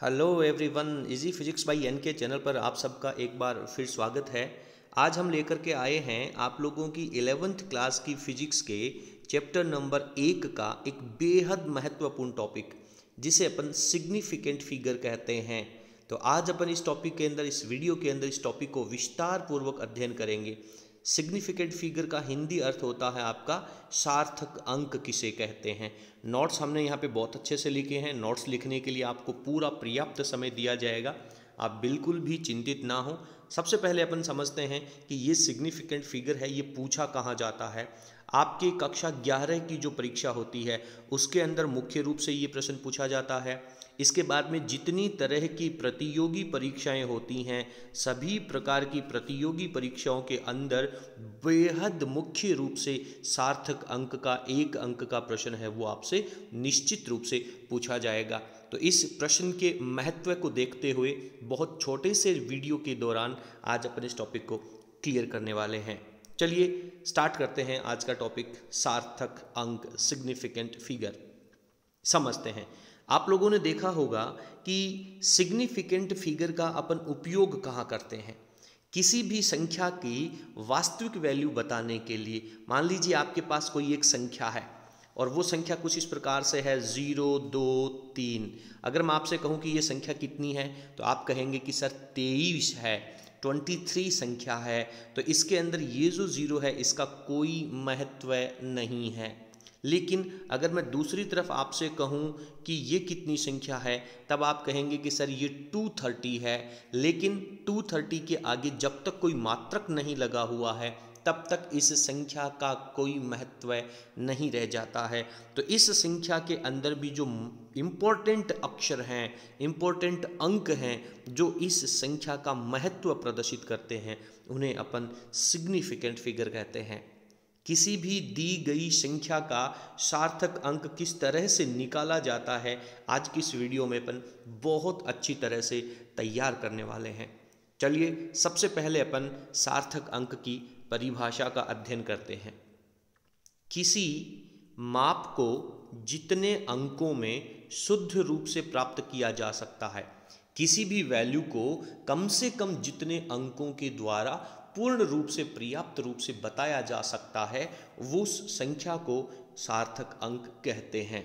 Hello everyone, easy physics by N K channel पर आप सबका एक बार फिर स्वागत है। आज हम लेकर के आए हैं आप लोगों की 11th क्लास की फिजिक्स के चैप्टर नंबर 1 का एक बेहद महत्वपूर्ण टॉपिक जिसे अपन सिग्निफिकेंट फिगर कहते हैं। तो आज अपन इस टॉपिक के अंदर, इस वीडियो के अंदर इस टॉपिक को विस्तार पूर्वक अध्ययन करेंगे। सिग्निफिकेंट फिगर का हिंदी अर्थ होता है आपका सार्थक अंक किसे कहते हैं। नोट्स हमने यहाँ पे बहुत अच्छे से लिखे हैं। नोट्स लिखने के लिए आपको पूरा पर्याप्त समय दिया जाएगा, आप बिल्कुल भी चिंतित ना हो। सबसे पहले अपन समझते हैं कि ये सिग्निफिकेंट फिगर है, ये पूछा कहाँ जाता है। आपकी कक्षा 11 की जो परीक्षा होती है उसके अंदर मुख्य रूप से ये प्रश्न पूछा जाता है। इसके बाद में जितनी तरह की प्रतियोगी परीक्षाएं होती हैं, सभी प्रकार की प्रतियोगी परीक्षाओं के अंदर बेहद मुख्य रूप से सार्थक अंक का 1 अंक का प्रश्न है वो आपसे निश्चित रूप से पूछा जाएगा। तो इस प्रश्न के महत्व को देखते हुए बहुत छोटे से वीडियो के दौरान आज अपन इस टॉपिक को क्लियर करने वाले हैं। चलिए स्टार्ट करते हैं आज का टॉपिक, सार्थक अंक सिग्निफिकेंट फिगर। समझते हैं। आप लोगों ने देखा होगा कि सिग्निफिकेंट फिगर का अपन उपयोग कहाँ करते हैं। किसी भी संख्या की वास्तविक वैल्यू बताने के लिए, मान लीजिए आपके पास कोई एक संख्या है और वो संख्या कुछ इस प्रकार से है 0, 2, 3। अगर मैं आपसे कहूँ कि ये संख्या कितनी है तो आप कहेंगे कि सर 23 है, 23 संख्या है। तो इसके अंदर ये जो 0 है इसका कोई महत्व नहीं है। लेकिन अगर मैं दूसरी तरफ आपसे कहूँ कि ये कितनी संख्या है, तब आप कहेंगे कि सर ये 230 है। लेकिन 230 के आगे जब तक कोई मात्रक नहीं लगा हुआ है तब तक इस संख्या का कोई महत्व नहीं रह जाता है। तो इस संख्या के अंदर भी जो इम्पोर्टेंट अक्षर हैं, इम्पोर्टेंट अंक हैं जो इस संख्या का महत्व प्रदर्शित करते हैं, उन्हें अपन सिग्निफिकेंट फिगर कहते हैं। किसी भी दी गई संख्या का सार्थक अंक किस तरह से निकाला जाता है, आज की इस वीडियो में अपन बहुत अच्छी तरह से तैयार करने वाले हैं। चलिए सबसे पहले अपन सार्थक अंक की परिभाषा का अध्ययन करते हैं। किसी माप को जितने अंकों में शुद्ध रूप से प्राप्त किया जा सकता है, किसी भी वैल्यू को कम से कम जितने अंकों के द्वारा पूर्ण रूप से, पर्याप्त रूप से बताया जा सकता है, वो उस संख्या को सार्थक अंक कहते हैं।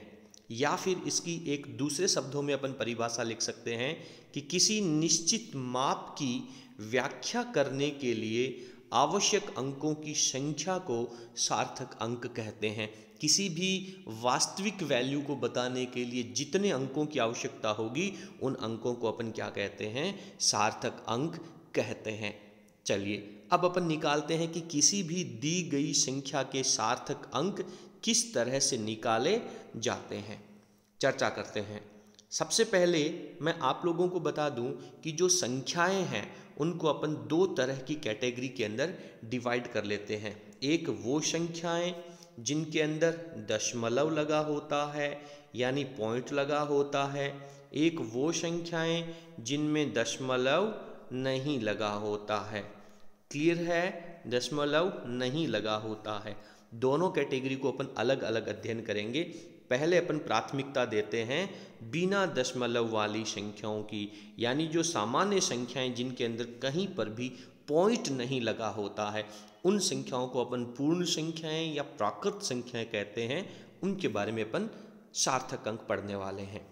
या फिर इसकी एक दूसरे शब्दों में अपन परिभाषा लिख सकते हैं कि किसी निश्चित माप की व्याख्या करने के लिए आवश्यक अंकों की संख्या को सार्थक अंक कहते हैं। किसी भी वास्तविक वैल्यू को बताने के लिए जितने अंकों की आवश्यकता होगी उन अंकों को अपन क्या कहते हैं, सार्थक अंक कहते हैं। चलिए अब अपन निकालते हैं कि किसी भी दी गई संख्या के सार्थक अंक किस तरह से निकाले जाते हैं। चर्चा करते हैं। सबसे पहले मैं आप लोगों को बता दूं कि जो संख्याएं हैं उनको अपन 2 तरह की कैटेगरी के अंदर डिवाइड कर लेते हैं। एक वो संख्याएं जिनके अंदर दशमलव लगा होता है, यानी पॉइंट लगा होता है। एक वो संख्याएं जिनमें दशमलव नहीं लगा होता है। क्लियर है, दशमलव नहीं लगा होता है। दोनों कैटेगरी को अपन अलग अलग अध्ययन करेंगे। पहले अपन प्राथमिकता देते हैं बिना दशमलव वाली संख्याओं की, यानी जो सामान्य संख्याएं जिनके अंदर कहीं पर भी पॉइंट नहीं लगा होता है, उन संख्याओं को अपन पूर्ण संख्याएं या प्राकृत संख्याएं कहते हैं। उनके बारे में अपन सार्थक अंक पढ़ने वाले हैं।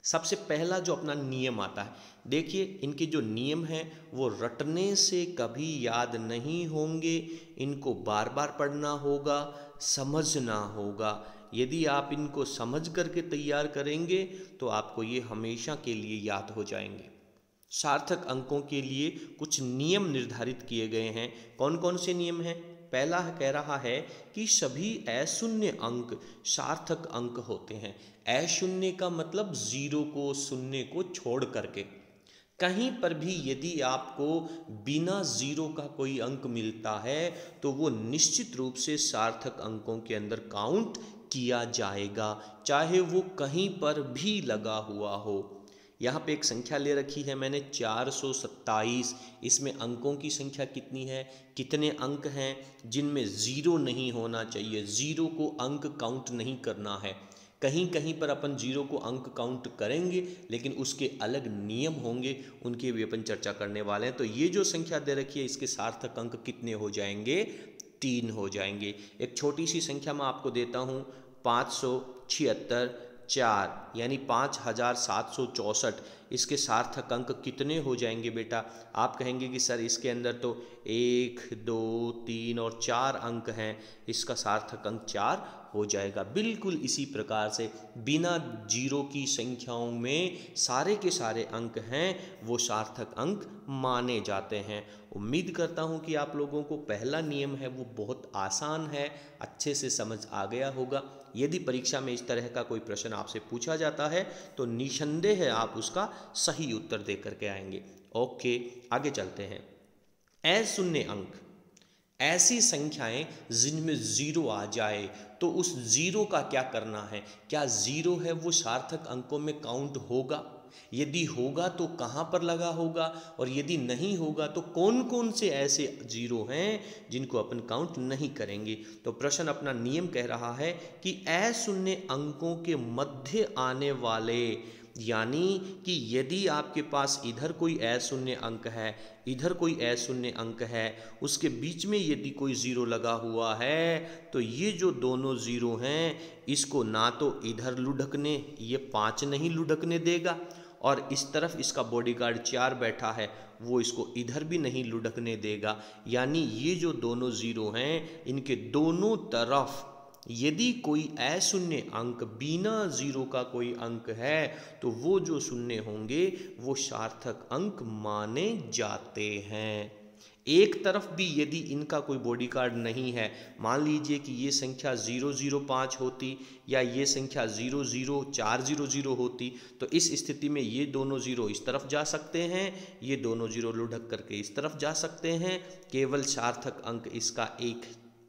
सबसे पहला जो अपना नियम आता है, देखिए इनके जो नियम हैं वो रटने से कभी याद नहीं होंगे, इनको बार बार पढ़ना होगा, समझना होगा। यदि आप इनको समझ करके तैयार करेंगे तो आपको ये हमेशा के लिए याद हो जाएंगे। सार्थक अंकों के लिए कुछ नियम निर्धारित किए गए हैं। कौन कौन से नियम हैं? पहला कह रहा है कि सभी अशून्य अंक सार्थक अंक होते हैं। अशून्य का मतलब 0 को, शून्य को छोड़ करके। कहीं पर भी यदि आपको बिना 0 का कोई अंक मिलता है तो वो निश्चित रूप से सार्थक अंकों के अंदर काउंट किया जाएगा, चाहे वो कहीं पर भी लगा हुआ हो। यहाँ पे एक संख्या ले रखी है मैंने 427। इसमें अंकों की संख्या कितनी है, कितने अंक हैं जिनमें 0 नहीं होना चाहिए, 0 को अंक काउंट नहीं करना है। कहीं कहीं पर अपन जीरो को अंक काउंट करेंगे, लेकिन उसके अलग नियम होंगे, उनकी भी अपन चर्चा करने वाले हैं। तो ये जो संख्या दे रखी है, इसके सार्थक अंक कितने हो जाएंगे? 3 हो जाएंगे। एक छोटी सी संख्या मैं आपको देता हूँ, 576 4 यानी 5764। इसके सार्थक अंक कितने हो जाएंगे बेटा? आप कहेंगे कि सर इसके अंदर तो 1 2 3 और 4 अंक हैं, इसका सार्थक अंक 4 हो जाएगा। बिल्कुल इसी प्रकार से बिना जीरो की संख्याओं में सारे के सारे अंक हैं वो सार्थक अंक माने जाते हैं। उम्मीद करता हूं कि आप लोगों को पहला नियम है वो बहुत आसान है, अच्छे से समझ आ गया होगा। यदि परीक्षा में इस तरह का कोई प्रश्न आपसे पूछा जाता है तो निसंदेह आप उसका सही उत्तर दे करके आएंगे। ओके, आगे चलते हैं। अशून्य अंक, ऐसी संख्याएं जिनमें जीरो आ जाए तो उस जीरो का क्या करना है? क्या जीरो है वो सार्थक अंकों में काउंट होगा? यदि होगा तो कहाँ पर लगा होगा, और यदि नहीं होगा तो कौन कौन से ऐसे जीरो हैं जिनको अपन काउंट नहीं करेंगे? तो प्रश्न अपना नियम कह रहा है कि अशून्य अंकों के मध्य आने वाले, यानी कि यदि आपके पास इधर कोई अशून्य अंक है, इधर कोई अशून्य अंक है, उसके बीच में यदि कोई जीरो लगा हुआ है, तो ये जो दोनों जीरो हैं इसको ना तो इधर लुढ़कने, ये 5 नहीं लुढ़कने देगा, और इस तरफ इसका बॉडीगार्ड 4 बैठा है वो इसको इधर भी नहीं लुढ़कने देगा। यानी ये जो दोनों जीरो हैं इनके दोनों तरफ यदि कोई अशून्य अंक, बिना जीरो का कोई अंक है, तो वो जो शून्य होंगे वो सार्थक अंक माने जाते हैं। एक तरफ भी यदि इनका कोई बॉडीगार्ड नहीं है, मान लीजिए कि ये संख्या 005 होती या ये संख्या 00400 होती, तो इस स्थिति में ये दोनों जीरो इस तरफ जा सकते हैं, ये दोनों जीरो लुढ़क करके इस तरफ जा सकते हैं। केवल सार्थक अंक इसका एक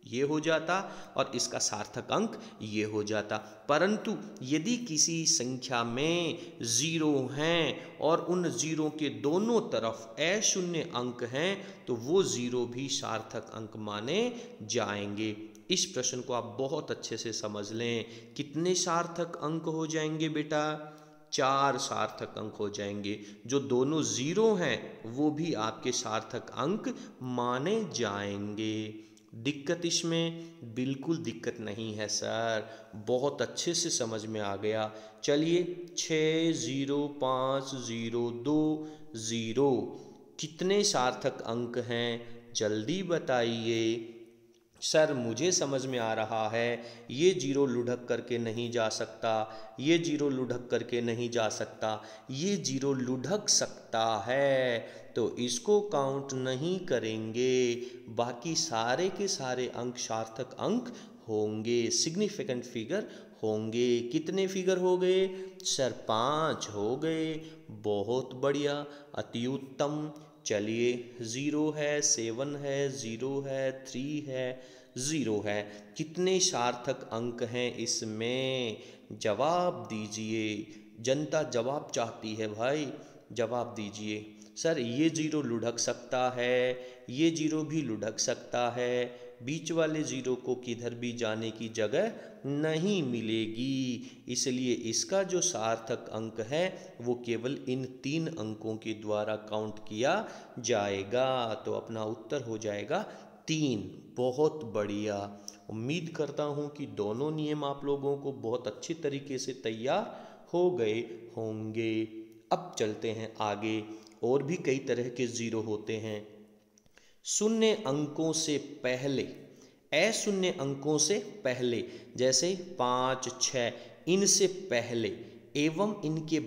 ये हो जाता और इसका सार्थक अंक ये हो जाता। परंतु यदि किसी संख्या में जीरो हैं और उन जीरो के दोनों तरफ अशून्य अंक हैं तो वो जीरो भी सार्थक अंक माने जाएंगे। इस प्रश्न को आप बहुत अच्छे से समझ लें। कितने सार्थक अंक हो जाएंगे बेटा? 4 सार्थक अंक हो जाएंगे। जो दोनों जीरो हैं वो भी आपके सार्थक अंक माने जाएंगे। दिक्कत इसमें? बिल्कुल दिक्कत नहीं है सर, बहुत अच्छे से समझ में आ गया। चलिए 605020 कितने सार्थक अंक हैं? जल्दी बताइए। सर मुझे समझ में आ रहा है, ये जीरो लुढ़क करके नहीं जा सकता, ये जीरो लुढ़क करके नहीं जा सकता, ये जीरो लुढ़क सकता है, तो इसको काउंट नहीं करेंगे। बाकी सारे के सारे अंक सार्थक अंक होंगे, सिग्निफिकेंट फिगर होंगे। कितने फिगर हो गए सर? 5 हो गए। बहुत बढ़िया, अति उत्तम। चलिए 0 है, 7 है, 0 है, 3 है, 0 है। कितने सार्थक अंक हैं इसमें? जवाब दीजिए। जनता जवाब चाहती है भाई, जवाब दीजिए। सर ये जीरो लुढ़क सकता है, ये जीरो भी लुढ़क सकता है, बीच वाले जीरो को किधर भी जाने की जगह नहीं मिलेगी, इसलिए इसका जो सार्थक अंक है वो केवल इन 3 अंकों के द्वारा काउंट किया जाएगा। तो अपना उत्तर हो जाएगा 3। बहुत बढ़िया। उम्मीद करता हूँ कि दोनों नियम आप लोगों को बहुत अच्छी तरीके से तैयार हो गए होंगे। अब चलते हैं आगे। और भी कई तरह के जीरो होते हैं। शून्य अंकों से पहले, अशून्य अंकों से पहले, जैसे 5 6, इनसे पहले एवं इनके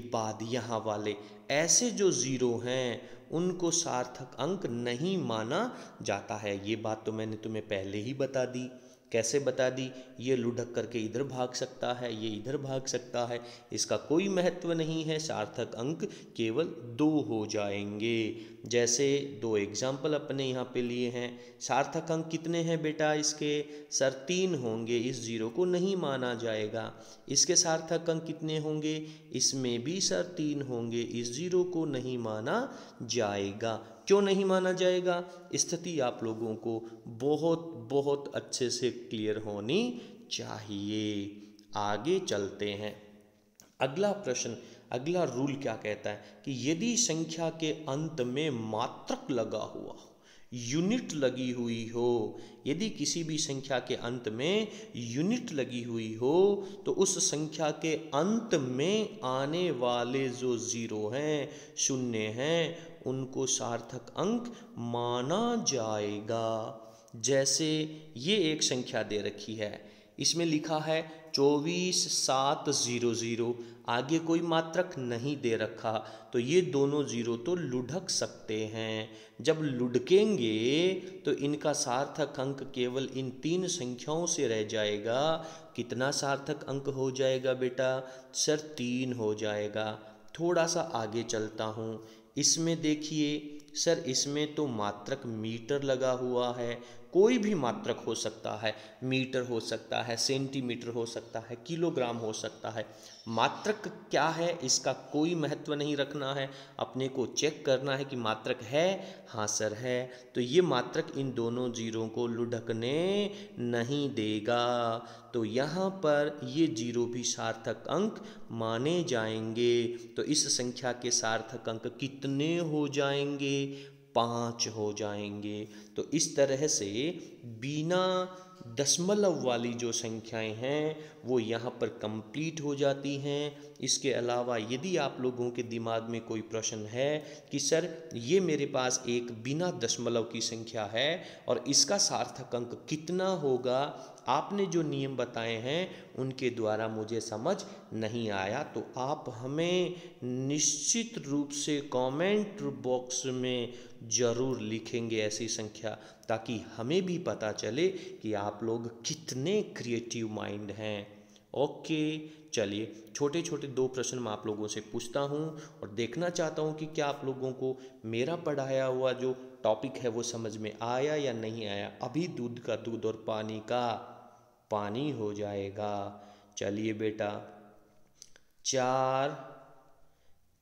बाद यहाँ वाले ऐसे जो जीरो हैं उनको सार्थक अंक नहीं माना जाता है। ये बात तो मैंने तुम्हें पहले ही बता दी। कैसे बता दी? ये लुढ़क करके इधर भाग सकता है, ये इधर भाग सकता है, इसका कोई महत्व नहीं है, सार्थक अंक केवल 2 हो जाएंगे। जैसे 2 एग्जाम्पल अपने यहाँ पे लिए हैं। सार्थक अंक कितने हैं बेटा इसके? सर 3 होंगे, इस जीरो को नहीं माना जाएगा। इसके सार्थक अंक कितने होंगे? इसमें भी सर 3 होंगे, इस जीरो को नहीं माना जाएगा। क्यों नहीं माना जाएगा? स्थिति आप लोगों को बहुत बहुत अच्छे से क्लियर होनी चाहिए। आगे चलते हैं। अगला प्रश्न, अगला रूल क्या कहता है कि यदि संख्या के अंत में मात्रक लगा हुआ हो, यूनिट लगी हुई हो, यदि किसी भी संख्या के अंत में यूनिट लगी हुई हो तो उस संख्या के अंत में आने वाले जो जीरो हैं, शून्य हैं, उनको सार्थक अंक माना जाएगा। जैसे ये एक संख्या दे रखी है, इसमें लिखा है 24700, आगे कोई मात्रक नहीं दे रखा, तो ये दोनों जीरो तो लुढ़क सकते हैं। जब लुढ़केंगे तो इनका सार्थक अंक केवल इन तीन संख्याओं से रह जाएगा। कितना सार्थक अंक हो जाएगा बेटा? सर 3 हो जाएगा। थोड़ा सा आगे चलता हूँ, इसमें देखिए सर, इसमें तो मात्रक मीटर लगा हुआ है। कोई भी मात्रक हो सकता है, मीटर हो सकता है, सेंटीमीटर हो सकता है, किलोग्राम हो सकता है। मात्रक क्या है इसका कोई महत्व नहीं रखना है, अपने को चेक करना है कि मात्रक है। हाँ सर है, तो ये मात्रक इन दोनों जीरो को लुढ़कने नहीं देगा, तो यहाँ पर ये जीरो भी सार्थक अंक माने जाएंगे। तो इस संख्या के सार्थक अंक कितने हो जाएंगे? 5 हो जाएंगे। तो इस तरह से बिना दशमलव वाली जो संख्याएं हैं वो यहाँ पर कंप्लीट हो जाती हैं। इसके अलावा यदि आप लोगों के दिमाग में कोई प्रश्न है कि सर ये मेरे पास एक बिना दशमलव की संख्या है और इसका सार्थक अंक कितना होगा, आपने जो नियम बताए हैं उनके द्वारा मुझे समझ नहीं आया, तो आप हमें निश्चित रूप से कमेंट बॉक्स में ज़रूर लिखेंगे ऐसी संख्या, ताकि हमें भी पता चले कि आप लोग कितने क्रिएटिव माइंड हैं। ओके, चलिए छोटे छोटे 2 प्रश्न मैं आप लोगों से पूछता हूँ और देखना चाहता हूँ कि क्या आप लोगों को मेरा पढ़ाया हुआ जो टॉपिक है वो समझ में आया या नहीं आया। अभी दूध का दूध और पानी का पानी हो जाएगा। चलिए बेटा, 4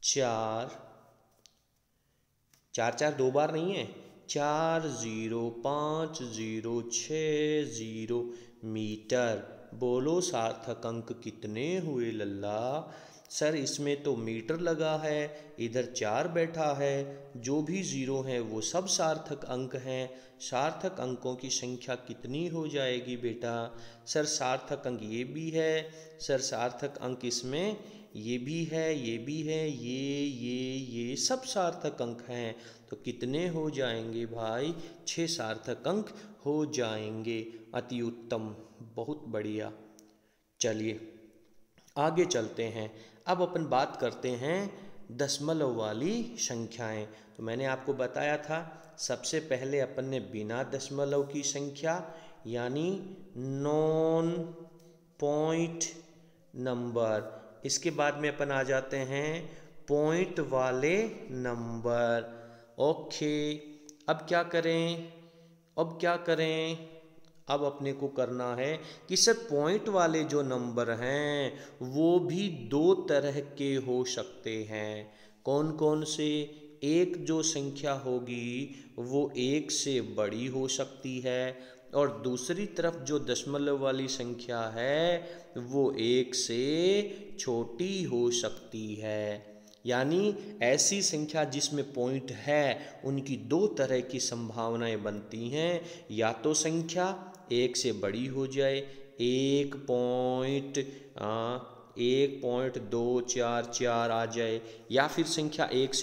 4 4 4 2 बार नहीं है, 4 0 5 0 6 0 मीटर। बोलो सार्थक अंक कितने हुए लल्ला? सर इसमें तो मीटर लगा है, इधर 4 बैठा है, जो भी जीरो हैं वो सब सार्थक अंक हैं। सार्थक अंकों की संख्या कितनी हो जाएगी बेटा? सर सार्थक अंक ये भी है, सर सार्थक अंक इसमें ये भी है, ये भी है, ये सब सार्थक अंक हैं। तो कितने हो जाएंगे भाई? 6 सार्थक अंक हो जाएंगे। अति उत्तम, बहुत बढ़िया। चलिए आगे चलते हैं। अब अपन बात करते हैं दशमलव वाली संख्याएं। तो मैंने आपको बताया था सबसे पहले अपन ने बिना दशमलव की संख्या यानी नॉन पॉइंट नंबर, इसके बाद में अपन आ जाते हैं पॉइंट वाले नंबर। ओके, अब क्या करें? अब अपने को करना है कि सर पॉइंट वाले जो नंबर हैं वो भी 2 तरह के हो सकते हैं। कौन कौन से? एक जो संख्या होगी वो 1 से बड़ी हो सकती है और दूसरी तरफ जो दशमलव वाली संख्या है वो 1 से छोटी हो सकती है। यानी ऐसी संख्या जिसमें पॉइंट है उनकी 2 तरह की संभावनाएं बनती हैं। या तो संख्या 1 से बड़ी हो जाए, 1.244 आ जाए, या फिर संख्या 1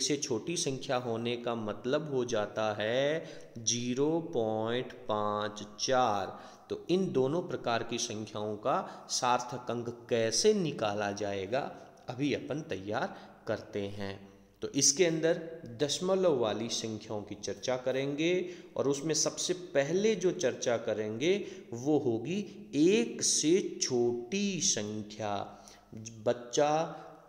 से छोटी संख्या होने का मतलब हो जाता है 0.54। तो इन दोनों प्रकार की संख्याओं का सार्थक अंक कैसे निकाला जाएगा अभी अपन तैयार करते हैं। तो इसके अंदर दशमलव वाली संख्याओं की चर्चा करेंगे और उसमें सबसे पहले जो चर्चा करेंगे वो होगी 1 से छोटी संख्या। बच्चा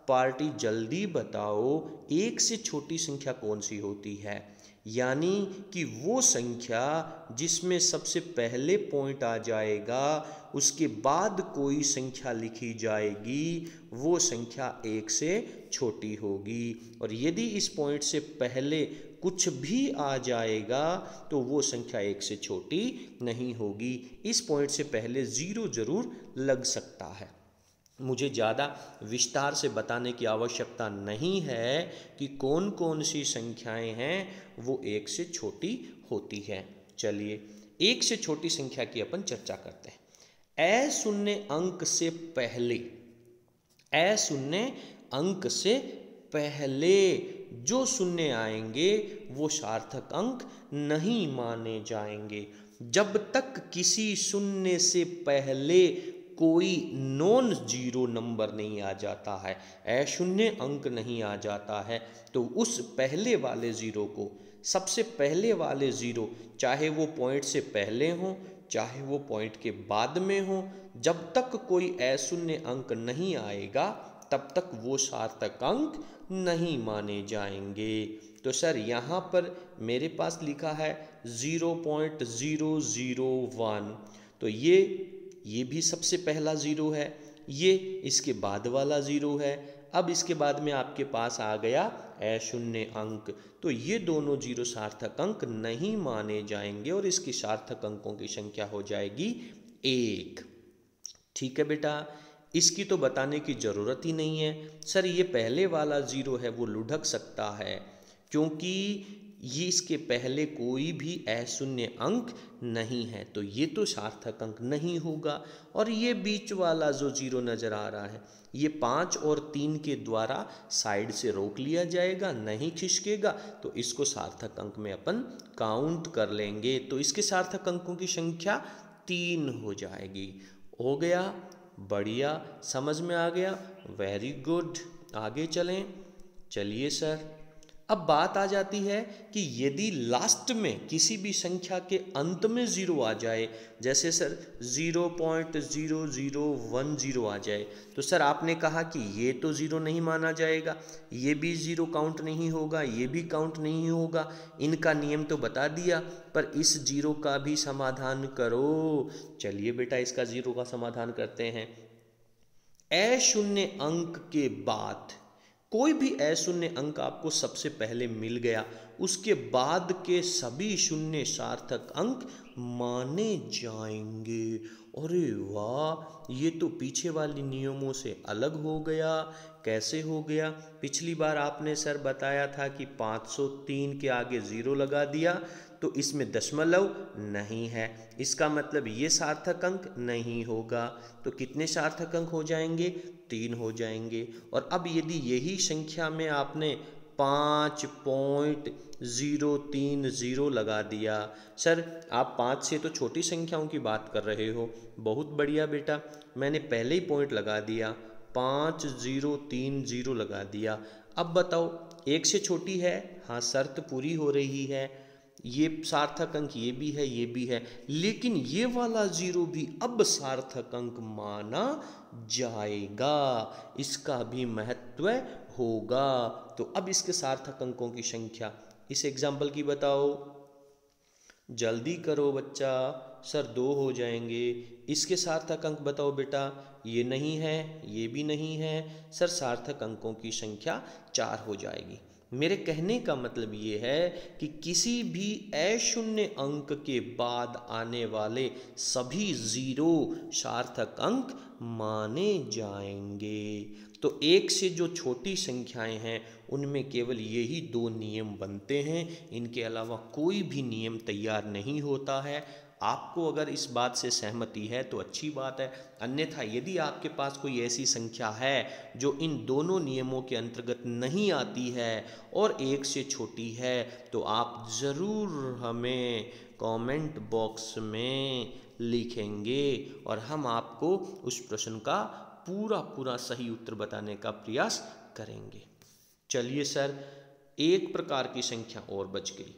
पार्टी जल्दी बताओ 1 से छोटी संख्या कौन सी होती है? यानी कि वो संख्या जिसमें सबसे पहले पॉइंट आ जाएगा उसके बाद कोई संख्या लिखी जाएगी वो संख्या 1 से छोटी होगी। और यदि इस पॉइंट से पहले कुछ भी आ जाएगा तो वो संख्या 1 से छोटी नहीं होगी। इस पॉइंट से पहले 0 जरूर लग सकता है। मुझे ज़्यादा विस्तार से बताने की आवश्यकता नहीं है कि कौन कौन सी संख्याएं हैं वो 1 से छोटी होती हैं। चलिए 1 से छोटी संख्या की अपन चर्चा करते हैं। अशून्य अंक से पहले, अशून्य अंक से पहले जो शून्य आएंगे वो सार्थक अंक नहीं माने जाएंगे। जब तक किसी शून्य से पहले कोई नॉन जीरो नंबर नहीं आ जाता है, अशून्य अंक नहीं आ जाता है, तो उस पहले वाले ज़ीरो को, सबसे पहले वाले ज़ीरो, चाहे वो पॉइंट से पहले हो चाहे वो पॉइंट के बाद में हो, जब तक कोई अशून्य अंक नहीं आएगा तब तक वो सार्थक अंक नहीं माने जाएंगे। तो सर यहाँ पर मेरे पास लिखा है 0.001, तो ये भी सबसे पहला ज़ीरो है, ये इसके बाद वाला ज़ीरो है। अब इसके बाद में आपके पास आ गया अशून्य अंक, तो ये दोनों जीरो सार्थक अंक नहीं माने जाएंगे और इसकी सार्थक अंकों की संख्या हो जाएगी 1। ठीक है बेटा, इसकी तो बताने की ज़रूरत ही नहीं है। सर ये पहले वाला ज़ीरो है वो लुढ़क सकता है क्योंकि ये इसके पहले कोई भी अशून्य अंक नहीं है, तो ये तो सार्थक अंक नहीं होगा। और ये बीच वाला जो जीरो नज़र आ रहा है ये 5 और 3 के द्वारा साइड से रोक लिया जाएगा, नहीं खिसकेगा, तो इसको सार्थक अंक में अपन काउंट कर लेंगे, तो इसके सार्थक अंकों की संख्या 3 हो जाएगी। हो गया, बढ़िया, समझ में आ गया, वेरी गुड। आगे चलें। चलिए सर, अब बात आ जाती है कि यदि लास्ट में किसी भी संख्या के अंत में ज़ीरो आ जाए, जैसे सर 0.0010 आ जाए, तो सर आपने कहा कि ये तो ज़ीरो नहीं माना जाएगा, ये भी ज़ीरो काउंट नहीं होगा, ये भी काउंट नहीं होगा, इनका नियम तो बता दिया, पर इस जीरो का भी समाधान करो। चलिए बेटा इसका जीरो का समाधान करते हैं। अशून्य अंक के बाद कोई भी अशून्य अंक आपको सबसे पहले मिल गया, उसके बाद के सभी शून्य सार्थक अंक माने जाएंगे। अरे वाह, ये तो पीछे वाले नियमों से अलग हो गया। कैसे हो गया? पिछली बार आपने सर बताया था कि 503 के आगे ज़ीरो लगा दिया तो इसमें दशमलव नहीं है, इसका मतलब ये सार्थक अंक नहीं होगा। तो कितने सार्थक अंक हो जाएंगे? 3 हो जाएंगे। और अब यदि यही संख्या में आपने 5.030 लगा दिया, सर आप 5 से तो छोटी संख्याओं की बात कर रहे हो, बहुत बढ़िया बेटा, मैंने पहले ही पॉइंट लगा दिया, 5030 लगा दिया। अब बताओ 1 से छोटी है? हाँ, शर्त पूरी हो रही है, ये सार्थक अंक ये भी है, ये भी है, लेकिन ये वाला ज़ीरो भी अब सार्थक अंक माना जाएगा, इसका भी महत्व होगा। तो अब इसके सार्थक अंकों की संख्या इस एग्जाम्पल की बताओ, जल्दी करो बच्चा। सर 2 हो जाएंगे। इसके सार्थक अंक बताओ बेटा, ये नहीं है, ये भी नहीं है, सर सार्थक अंकों की संख्या 4 हो जाएगी। मेरे कहने का मतलब ये है कि किसी भी अशून्य अंक के बाद आने वाले सभी ज़ीरो सार्थक अंक माने जाएंगे। तो 1 से जो छोटी संख्याएं हैं उनमें केवल यही 2 नियम बनते हैं, इनके अलावा कोई भी नियम तैयार नहीं होता है। आपको अगर इस बात से सहमति है तो अच्छी बात है, अन्यथा यदि आपके पास कोई ऐसी संख्या है जो इन दोनों नियमों के अंतर्गत नहीं आती है और 1 से छोटी है, तो आप ज़रूर हमें कमेंट बॉक्स में लिखेंगे और हम आपको उस प्रश्न का पूरा सही उत्तर बताने का प्रयास करेंगे। चलिए सर, एक प्रकार की संख्या और बच गई,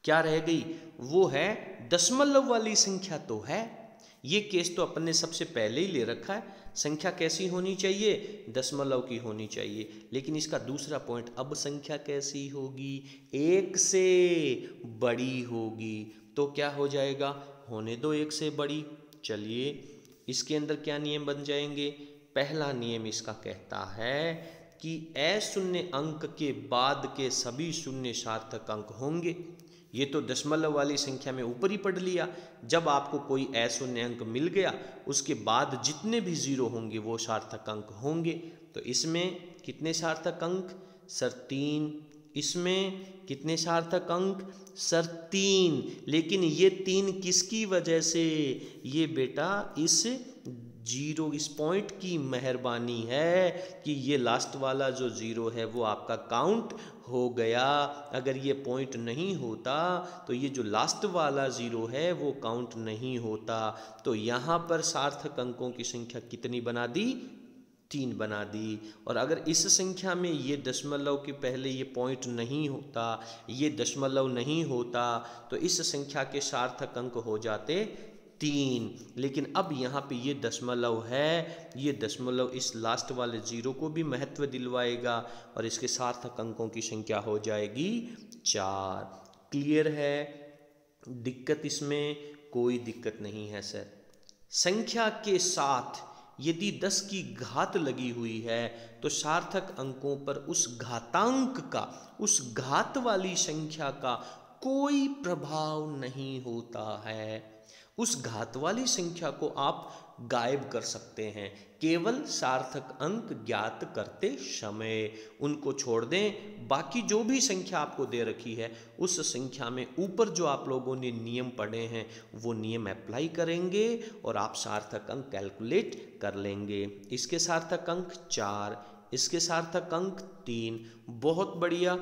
क्या रह गई? वो है दशमलव वाली संख्या। तो है, ये केस तो अपन ने सबसे पहले ही ले रखा है, संख्या कैसी होनी चाहिए? दशमलव की होनी चाहिए। लेकिन इसका दूसरा पॉइंट, अब संख्या कैसी होगी? 1 से बड़ी होगी। तो क्या हो जाएगा? होने दो 1 से बड़ी। चलिए इसके अंदर क्या नियम बन जाएंगे? पहला नियम इसका कहता है कि अशून्य अंक के बाद के सभी शून्य सार्थक अंक होंगे। ये तो दशमलव वाली संख्या में ऊपर ही पढ़ लिया। जब आपको कोई अशून्य अंक मिल गया उसके बाद जितने भी जीरो होंगे वो सार्थक अंक होंगे। तो इसमें कितने सार्थक अंक? सर 3। इसमें कितने सार्थक अंक? सर 3। लेकिन ये 3 किसकी वजह से? ये बेटा इस जीरो, इस पॉइंट की मेहरबानी है कि ये लास्ट वाला जो जीरो है वो आपका काउंट हो गया। अगर ये पॉइंट नहीं होता तो ये जो लास्ट वाला जीरो है वो काउंट नहीं होता। तो यहाँ पर सार्थक अंकों की संख्या कितनी बना दी? 3 बना दी। और अगर इस संख्या में ये दशमलव के पहले ये पॉइंट नहीं होता, ये दशमलव नहीं होता, तो इस संख्या के सार्थक अंक हो जाते 3। लेकिन अब यहाँ पे ये दशमलव है, ये दशमलव इस लास्ट वाले जीरो को भी महत्व दिलवाएगा और इसके सार्थक अंकों की संख्या हो जाएगी 4। क्लियर है? दिक्कत इसमें कोई दिक्कत नहीं है सर। संख्या के साथ यदि 10 की घात लगी हुई है तो सार्थक अंकों पर उस घातांक का, उस घात वाली संख्या का कोई प्रभाव नहीं होता है। उस घात वाली संख्या को आप गायब कर सकते हैं केवल सार्थक अंक ज्ञात करते समय। उनको छोड़ दें, बाकी जो भी संख्या आपको दे रखी है उस संख्या में ऊपर जो आप लोगों ने नियम पढ़े हैं वो नियम अप्लाई करेंगे और आप सार्थक अंक कैलकुलेट कर लेंगे। इसके सार्थक अंक 4, इसके सार्थक अंक 3। बहुत बढ़िया।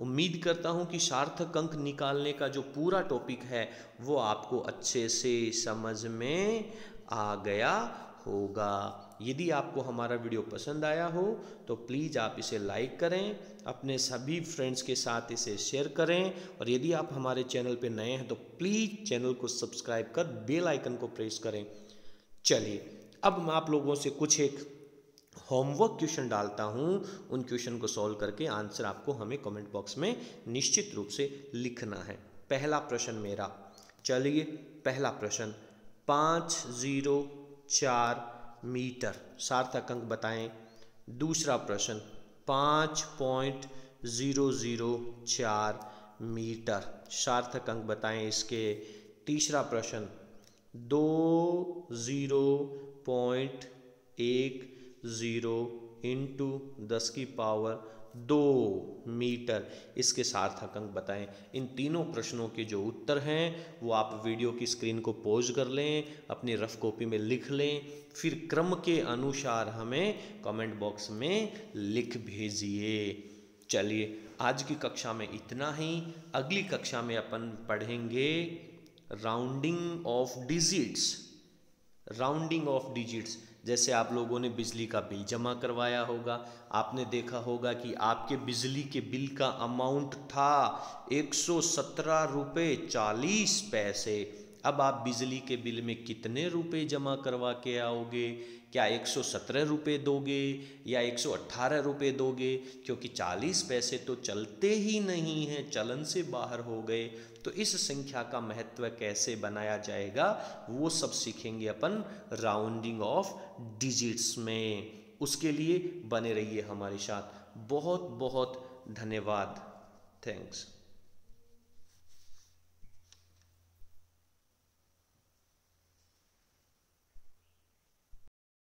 उम्मीद करता हूँ कि सार्थक अंक निकालने का जो पूरा टॉपिक है वो आपको अच्छे से समझ में आ गया होगा। यदि आपको हमारा वीडियो पसंद आया हो तो प्लीज़ आप इसे लाइक करें, अपने सभी फ्रेंड्स के साथ इसे शेयर करें और यदि आप हमारे चैनल पे नए हैं तो प्लीज़ चैनल को सब्सक्राइब कर बेल आइकन को प्रेस करें। चलिए अब मैं आप लोगों से कुछ एक होमवर्क क्वेश्चन डालता हूं। उन क्वेश्चन को सॉल्व करके आंसर आपको हमें कमेंट बॉक्स में निश्चित रूप से लिखना है। पहला प्रश्न मेरा, चलिए पहला प्रश्न, 504 मीटर सार्थक अंक बताएं। दूसरा प्रश्न, 5.004 मीटर सार्थक अंक बताएं इसके। तीसरा प्रश्न, 20.10 इंटू 10 की पावर 2 मीटर इसके सार्थक अंक बताएं। इन तीनों प्रश्नों के जो उत्तर हैं वो आप वीडियो की स्क्रीन को पॉज कर लें, अपनी रफ कॉपी में लिख लें, फिर क्रम के अनुसार हमें कमेंट बॉक्स में लिख भेजिए। चलिए आज की कक्षा में इतना ही। अगली कक्षा में अपन पढ़ेंगे rounding off digits. Rounding off digits, जैसे आप लोगों ने बिजली का बिल जमा करवाया होगा, आपने देखा होगा कि आपके बिजली के बिल का अमाउंट था 117 रुपये 40 पैसे। अब आप बिजली के बिल में कितने रुपए जमा करवा के आओगे? क्या 117 रुपये दोगे या 118 रुपये दोगे? क्योंकि 40 पैसे तो चलते ही नहीं हैं, चलन से बाहर हो गए। तो इस संख्या का महत्व कैसे बनाया जाएगा वो सब सीखेंगे अपन राउंडिंग ऑफ डिजिट्स में। उसके लिए बने रहिए हमारे साथ। बहुत बहुत धन्यवाद। थैंक्स।